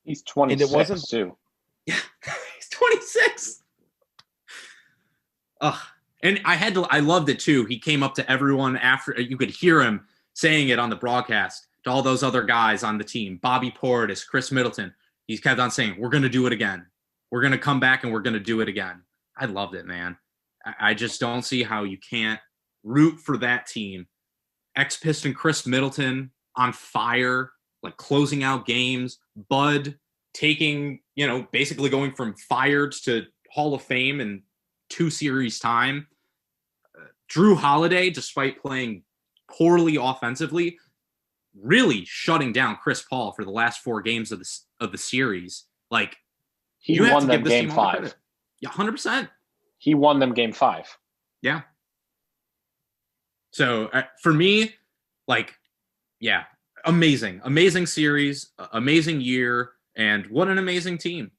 He's 26, and it wasn't too. Yeah, he's 26. And I loved it too. He came up to everyone after, you could hear him saying it on the broadcast to all those other guys on the team, Bobby Portis, Chris Middleton. He kept on saying, we're going to do it again. We're going to come back and we're going to do it again. I loved it, man. I just don't see how you can't root for that team ex-Piston Chris Middleton on fire, like closing out games. Bud taking, basically going from fired to Hall of Fame in 2 series time. Drew Holiday, despite playing poorly offensively, really shutting down Chris Paul for the last 4 games of the series. Like, he won them game 5. Yeah, 100%. He won them game 5. Yeah. So for me, amazing series, amazing year, and what an amazing team.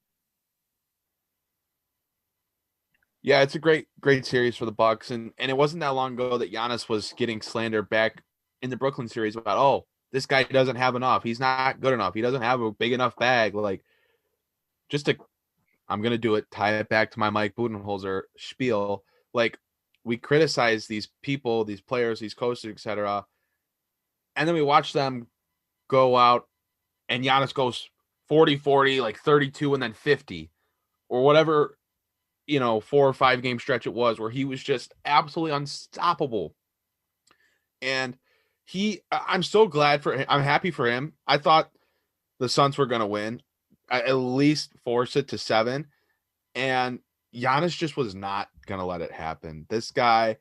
Yeah, it's a great series for the Bucks, and it wasn't that long ago that Giannis was getting slandered back in the Brooklyn series about, oh, this guy doesn't have enough. He's not good enough. He doesn't have a big enough bag. Like, I'm gonna do it. Tie it back to my Mike Budenholzer spiel. Like, we criticize these people, these players, these coaches, etc., and then we watch them go out, and Giannis goes 40-40, like 32, and then 50, or whatever. 4 or 5 game stretch it was where he was just absolutely unstoppable. And I'm so glad for him. I'm happy for him. I thought the Suns were going to win, at least force it to 7. And Giannis just was not going to let it happen. This guy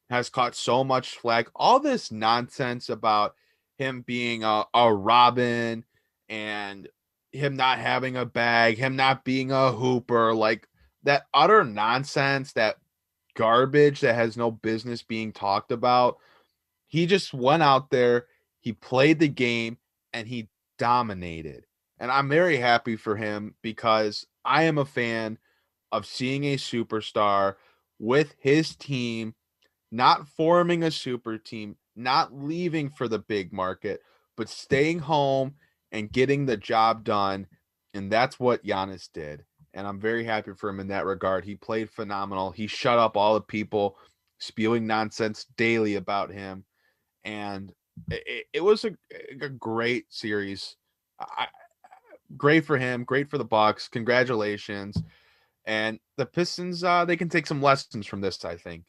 has caught so much flack. All this nonsense about him being a Robin and him not having a bag, him not being a hooper, like, that utter nonsense, that garbage that has no business being talked about. He just went out there, he played the game, and he dominated. And I'm very happy for him because I am a fan of seeing a superstar with his team, not forming a super team, not leaving for the big market, but staying home and getting the job done. And that's what Giannis did. And I'm very happy for him in that regard. He played phenomenal. He shut up all the people spewing nonsense daily about him. And it was a great series. Great for him. Great for the Bucks. Congratulations. And the Pistons, they can take some lessons from this, I think.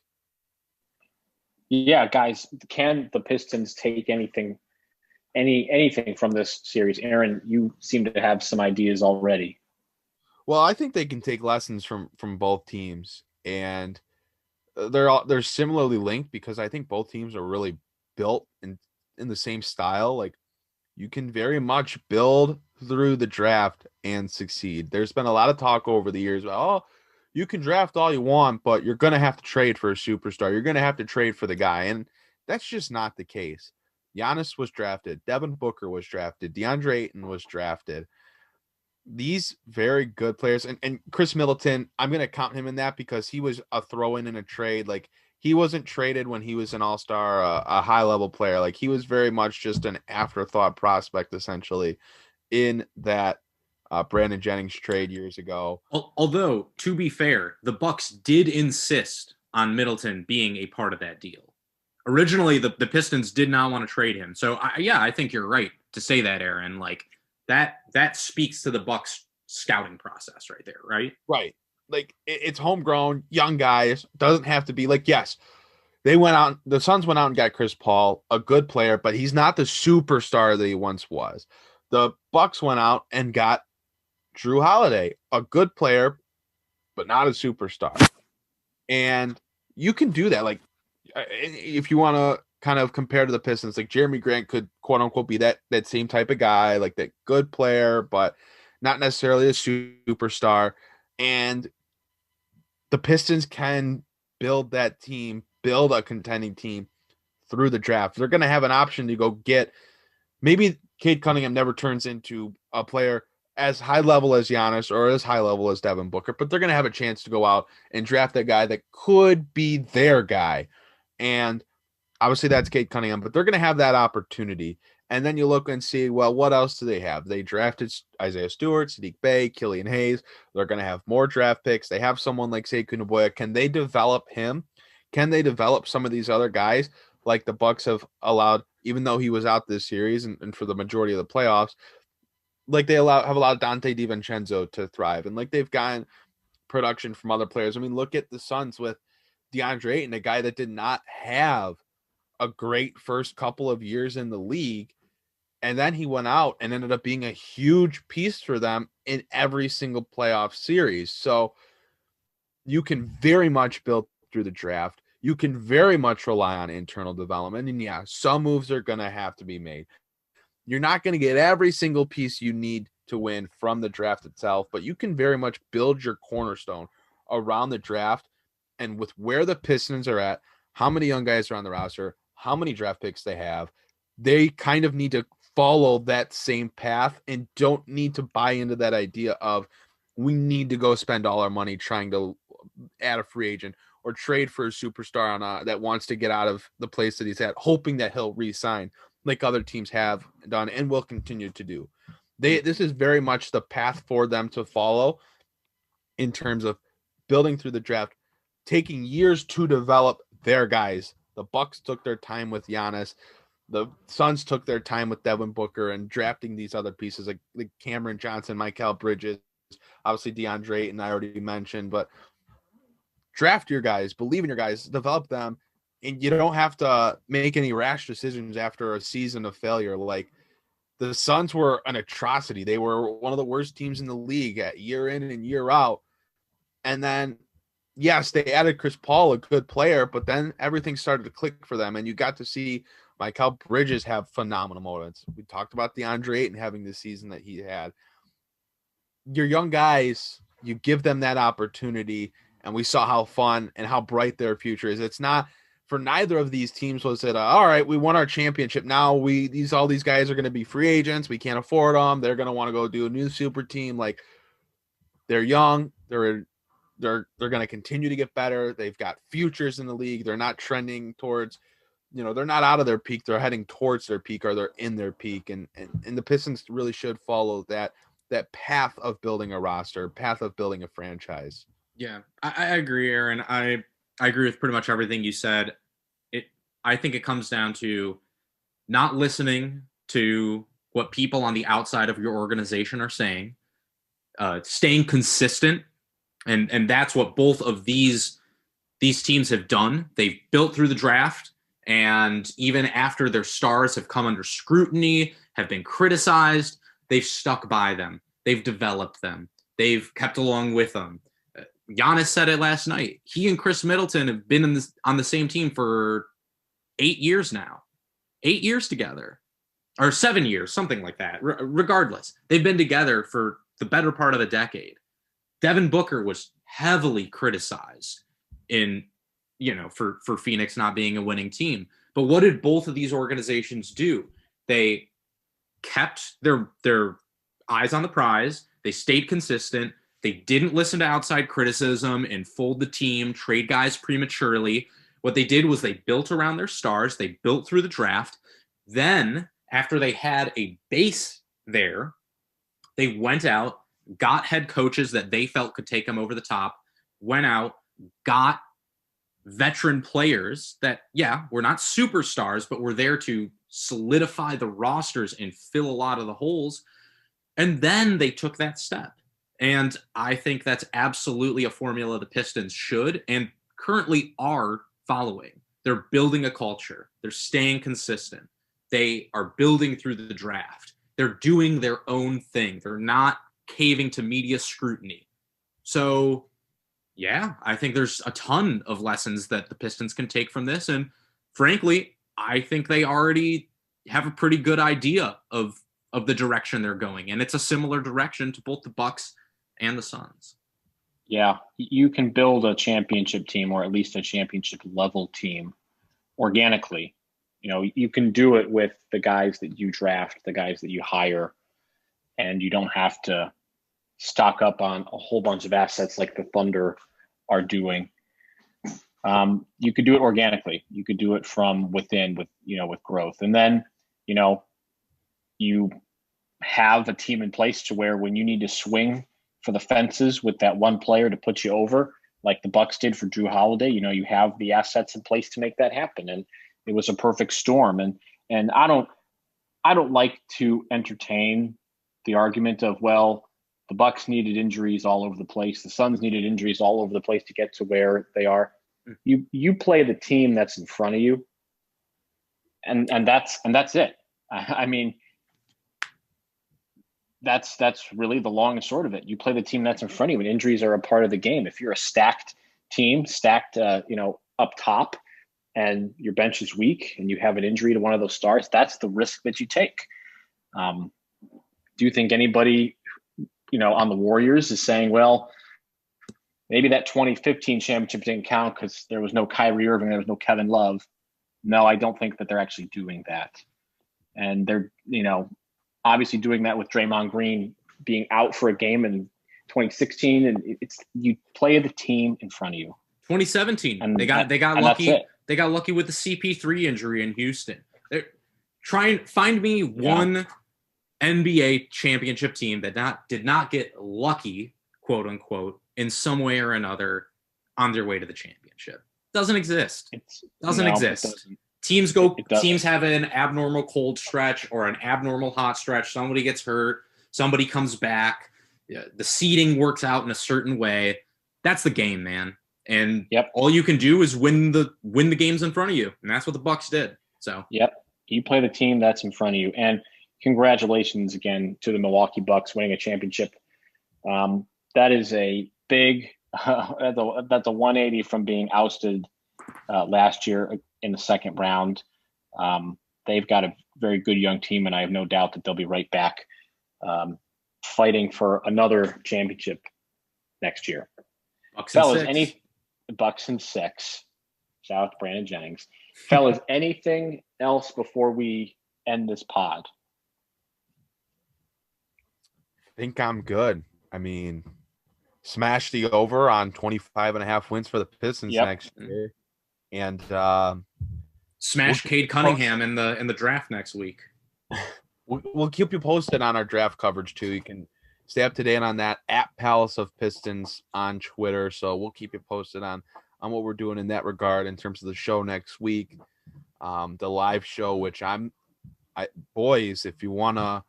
Yeah, guys, can the Pistons take anything from this series? Aaron, you seem to have some ideas already. Well, I think they can take lessons from both teams, and they're similarly linked because I think both teams are really built in the same style. Like, you can very much build through the draft and succeed. There's been a lot of talk over the years about, oh, you can draft all you want, but you're going to have to trade for a superstar. You're going to have to trade for the guy, and that's just not the case. Giannis was drafted. Devin Booker was drafted. DeAndre Ayton was drafted. These very good players, and Chris Middleton, I'm going to count him in that because he was a throw-in a trade. Like, he wasn't traded when he was an all-star, a high-level player. Like, he was very much just an afterthought prospect, essentially, in that Brandon Jennings trade years ago. Although, to be fair, the Bucks did insist on Middleton being a part of that deal. Originally, the Pistons did not want to trade him. So, I think you're right to say that, Aaron. Like, that speaks to the Bucks scouting process right there, right? Right. Like, it's homegrown, young guys. Doesn't have to be like, yes, the Suns went out and got Chris Paul, a good player, but he's not the superstar that he once was. The Bucks went out and got Drew Holiday, a good player, but not a superstar. And you can do that. Like, if you want to kind of compare to the Pistons, like Jeremy Grant could quote unquote be that same type of guy, like that good player, but not necessarily a superstar. And the Pistons can build that team, build a contending team through the draft. They're going to have an option to go get, maybe Cade Cunningham never turns into a player as high level as Giannis or as high level as Devin Booker, but they're going to have a chance to go out and draft that guy that could be their guy. And obviously that's Cade Cunningham, but they're going to have that opportunity. And then you look and see, well, what else do they have? They drafted Isaiah Stewart, Sadiq Bey, Killian Hayes. They're going to have more draft picks. They have someone like Sekou Naboya. Can they develop him? Can they develop some of these other guys like the Bucks have allowed, even though he was out this series and for the majority of the playoffs, like they have allowed Dante DiVincenzo to thrive. And like they've gotten production from other players. I mean, look at the Suns with DeAndre Ayton, a guy that did not have a great first couple of years in the league. And then he went out and ended up being a huge piece for them in every single playoff series. So you can very much build through the draft. You can very much rely on internal development. And yeah, some moves are going to have to be made. You're not going to get every single piece you need to win from the draft itself, but you can very much build your cornerstone around the draft. And with where the Pistons are at, how many young guys are on the roster, how many draft picks they have, they kind of need to follow that same path and don't need to buy into that idea of we need to go spend all our money trying to add a free agent or trade for a superstar on that wants to get out of the place that he's at, hoping that he'll re-sign like other teams have done and will continue to do. This is very much the path for them to follow in terms of building through the draft, taking years to develop their guys. The Bucks took their time with Giannis. The Suns took their time with Devin Booker and drafting these other pieces like Cameron Johnson, Mikal Bridges, obviously DeAndre Ayton, I already mentioned, but draft your guys, believe in your guys, develop them, and you don't have to make any rash decisions after a season of failure. Like the Suns were an atrocity. They were one of the worst teams in the league at year in and year out. And then, yes, they added Chris Paul, a good player, but then everything started to click for them, and you got to see Mikal Bridges have phenomenal moments. We talked about DeAndre Ayton having the season that he had. Your young guys, you give them that opportunity, and we saw how fun and how bright their future is. It's not for neither of these teams was it, all right, we won our championship. Now all these guys are going to be free agents. We can't afford them. They're going to want to go do a new super team. Like they're young. They're going to continue to get better. They've got futures in the league. They're not trending towards, they're not out of their peak. They're heading towards their peak, or they're in their peak. And the Pistons really should follow that path of building a roster, path of building a franchise. Yeah, I agree, Aaron. I agree with pretty much everything you said. I think it comes down to not listening to what people on the outside of your organization are saying, staying consistent. And that's what both of these teams have done. They've built through the draft, and even after their stars have come under scrutiny, have been criticized, they've stuck by them. They've developed them. They've kept along with them. Giannis said it last night. He and Chris Middleton have been on the same team for 8 years now. 8 years together. Or 7 years, something like that. Regardless, they've been together for the better part of a decade. Devin Booker was heavily criticized for Phoenix not being a winning team. But what did both of these organizations do? They kept their eyes on the prize. They stayed consistent. They didn't listen to outside criticism and fold the team, trade guys prematurely. What they did was they built around their stars. They built through the draft. Then, after they had a base there, they went out, got head coaches that they felt could take them over the top, went out, got veteran players that, were not superstars, but were there to solidify the rosters and fill a lot of the holes. And then they took that step. And I think that's absolutely a formula the Pistons should and currently are following. They're building a culture. They're staying consistent. They are building through the draft. They're doing their own thing. They're not caving to media scrutiny. So, I think there's a ton of lessons that the Pistons can take from this. And frankly, I think they already have a pretty good idea of the direction they're going. And it's a similar direction to both the Bucks and the Suns. Yeah, you can build a championship team, or at least a championship level team, organically. You can do it with the guys that you draft, the guys that you hire, and you don't have to stock up on a whole bunch of assets like the Thunder are doing. You could do it organically. You could do it from within with growth. And then, you have a team in place to where when you need to swing for the fences with that one player to put you over, like the Bucks did for Drew Holiday, you have the assets in place to make that happen. And it was a perfect storm. And I don't like to entertain the argument of, well, the Bucks needed injuries all over the place. The Suns needed injuries all over the place to get to where they are. You play the team that's in front of you, and that's it. I mean, that's really the long and short of it. You play the team that's in front of you, and injuries are a part of the game. If you're a stacked team, up top, and your bench is weak, and you have an injury to one of those stars, that's the risk that you take. Do you think anybody, on the Warriors is saying, well, maybe that 2015 championship didn't count because there was no Kyrie Irving, there was no Kevin Love? No, I don't think that they're actually doing that. And they're, obviously doing that with Draymond Green being out for a game in 2016. And you play the team in front of you. 2017, and they got lucky. They got lucky with the CP3 injury in Houston. Try and find me one NBA championship team that did not get lucky, quote unquote, in some way or another on their way to the championship. Doesn't exist. Doesn't exist. Teams have an abnormal cold stretch or an abnormal hot stretch. Somebody gets hurt. Somebody comes back. The seeding works out in a certain way. That's the game, man. And all you can do is win the games in front of you, and that's what the Bucks did. So you play the team that's in front of you, and congratulations again to the Milwaukee Bucks winning a championship. That is a big that's a 180 from being ousted last year in the second round. They've got a very good young team, and I have no doubt that they'll be right back fighting for another championship next year. Bucks and 6. Shout out to Brandon Jennings. Fellas, anything else before we end this pod? I think I'm good. I mean, smash the over on 25.5 wins for the Pistons next year. And smash Cade Cunningham in the draft next week. We'll keep you posted on our draft coverage too. You can stay up to date on that at Palace of Pistons on Twitter. So we'll keep you posted on what we're doing in that regard in terms of the show next week. The live show, which boys, if you want to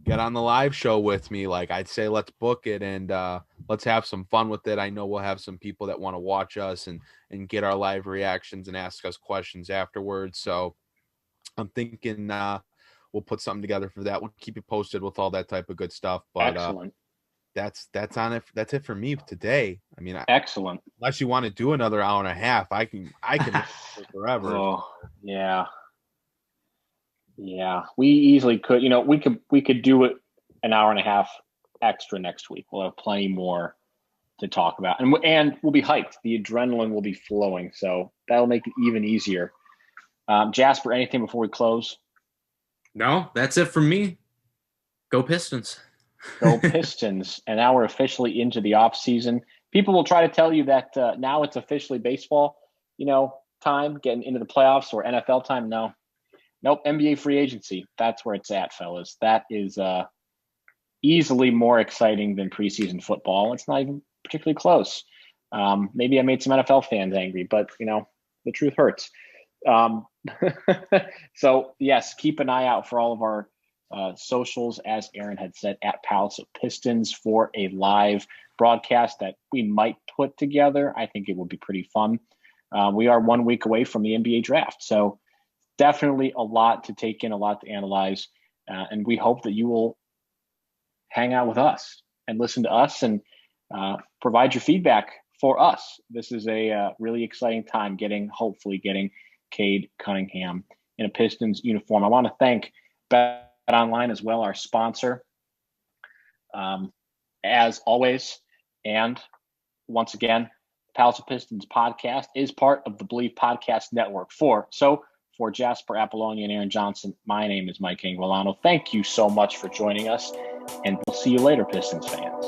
get on the live show with me, like I'd say, let's book it and let's have some fun with it. I know we'll have some people that want to watch us and get our live reactions and ask us questions afterwards. So I'm thinking we'll put something together for that. We'll keep you posted with all that type of good stuff. But excellent. That's on it. That's it for me today. I mean, excellent. Unless you want to do another hour and a half, I can forever. Oh, yeah. We easily could. We could do it an hour and a half extra next week. We'll have plenty more to talk about, and we'll be hyped. The adrenaline will be flowing, so that'll make it even easier. Jasper, anything before we close? No, that's it from me. Go Pistons. Go Pistons. And now we're officially into the off season. People will try to tell you that now it's officially baseball, time, getting into the playoffs, or NFL time. No. Nope. NBA free agency. That's where it's at, fellas. That is easily more exciting than preseason football. It's not even particularly close. Maybe I made some NFL fans angry, but the truth hurts. So yes, keep an eye out for all of our socials, as Aaron had said, at Palace of Pistons for a live broadcast that we might put together. I think it would be pretty fun. We are 1 week away from the NBA draft, so definitely a lot to take in, a lot to analyze, and we hope that you will hang out with us and listen to us and provide your feedback for us. This is a really exciting time hopefully getting Cade Cunningham in a Pistons uniform. I want to thank Bet Online as well, our sponsor, as always. And once again, Palace of Pistons podcast is part of the Believe Podcast Network. For Jasper Apollonia and Aaron Johnson, my name is Mike Anguilano. Thank you so much for joining us, and we'll see you later, Pistons fans.